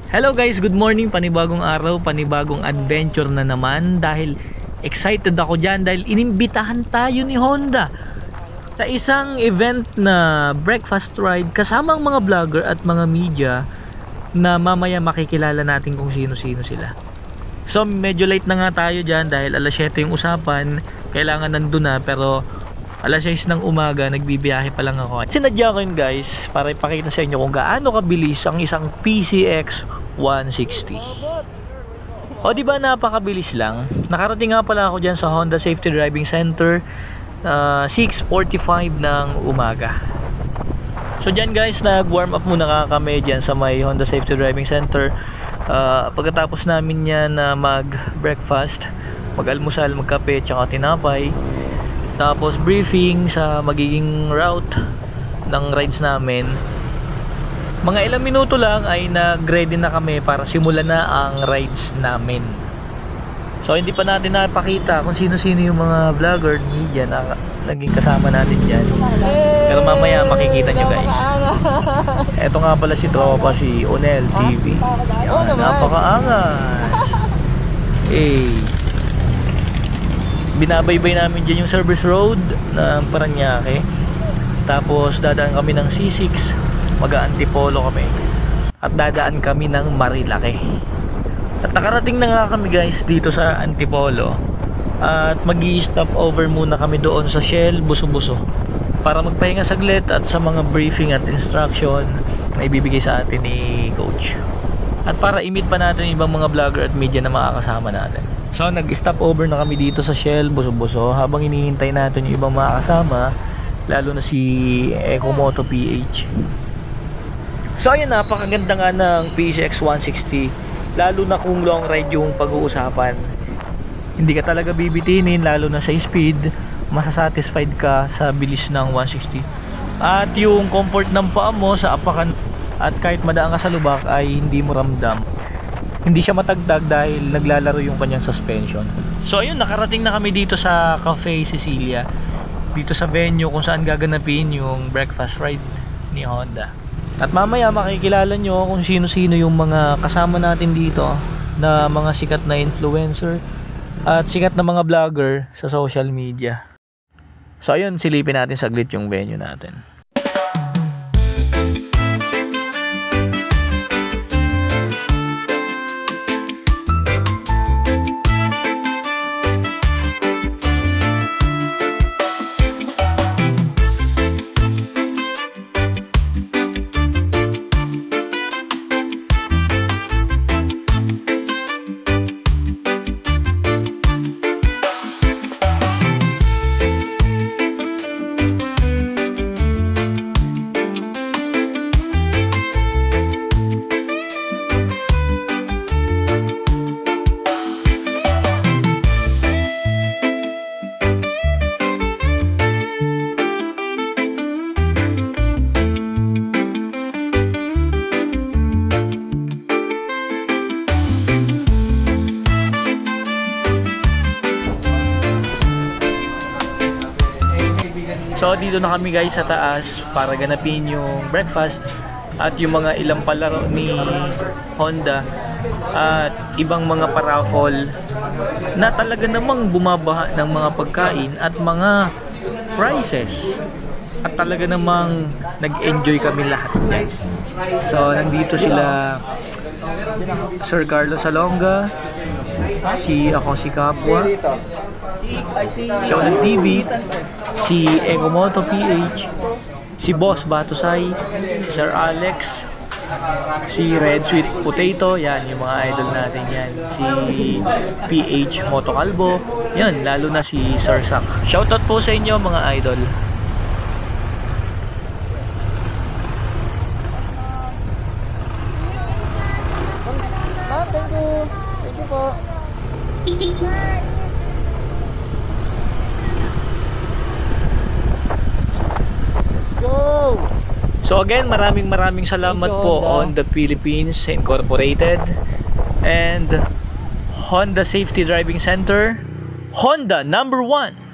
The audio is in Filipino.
Hello guys, good morning, panibagong araw, panibagong adventure na naman. Dahil excited ako dyan dahil inimbitahan tayo ni Honda sa isang event na breakfast ride kasama ang mga vlogger at mga media na mamaya makikilala natin kung sino-sino sila. So medyo late na nga tayo dyan dahil alas 7 yung usapan, kailangan nandun na, pero alas 6 ng umaga nagbibiyahe pa lang ako. Sinadya ko yun guys para ipakita sa inyo kung gaano kabilis ang isang PCX 160. O diba napakabilis lang. Nakarating nga pala ako dyan sa Honda Safety Driving Center 6:45 ng umaga. So dyan guys, nag warm up muna kami dyan sa may Honda Safety Driving Center. Pagkatapos namin yan na mag breakfast, mag-almusal, magkape, tsaka tinapay, tapos briefing sa magiging route ng rides namin. Mga ilang minuto lang ay nag-ready na kami para simulan na ang rides namin. So hindi pa natin napakita kung sino-sino yung mga vlogger, media na naging kasama natin dyan. Pero mamaya makikita nyo guys. Eto nga pala si tropa, si Onel TV. Yan, napakaangas. Binabaybay namin dyan yung service road ng Paranaque. Tapos dadaan kami ng C6, mag-Antipolo kami, at dadaan kami ng Marilake. At nakarating na nga kami guys dito sa Antipolo, at mag-i-stop over muna kami doon sa Shell Buso-Buso para magpahinga saglit at sa mga briefing at instruction na ibibigay sa atin ni coach, at para i-meet pa natin yung ibang mga vlogger at media na makakasama natin. So nag-stop over na kami dito sa Shell Buso-Buso habang hinihintay natin yung ibang mga kasama, lalo na si Ecomoto PH. So ayun, napakaganda nga ng PCX 160, lalo na kung long ride yung pag-uusapan. Hindi ka talaga bibitinin, lalo na sa speed, masasatisfied ka sa bilis ng 160. At yung comfort ng paa mo sa apakan, at kahit madaan ka sa lubak ay hindi mo ramdam. Hindi siya matagdag dahil naglalaro yung kanyang suspension. So ayun, nakarating na kami dito sa Cafe Cecilia, dito sa venue kung saan gaganapin yung breakfast ride ni Honda. At mamaya makikilala nyo kung sino-sino yung mga kasama natin dito na mga sikat na influencer at sikat na mga vlogger sa social media. So ayun, silipin natin saglit yung venue natin. So dito na kami guys sa taas para ganapin yung breakfast at yung mga ilang palaro ni Honda at ibang mga paraffol na talaga namang bumabaha ng mga pagkain at mga prizes, at talaga namang nag-enjoy kami lahat guys. So nandito sila Sir Carlos Salonga, si Kapwa, Showland TV, si Ecomoto PH, si Boss Batusay, si Sir Alex, si Red Sweet Potato, yan yung mga idol natin yan, si PH Moto Calvo, yan, lalo na si Sir Sak. Shoutout po sa inyo mga idol. Thank you. Thank you po. So again, maraming salamat po Honda Philippines Incorporated and Honda Safety Driving Center, Honda #1.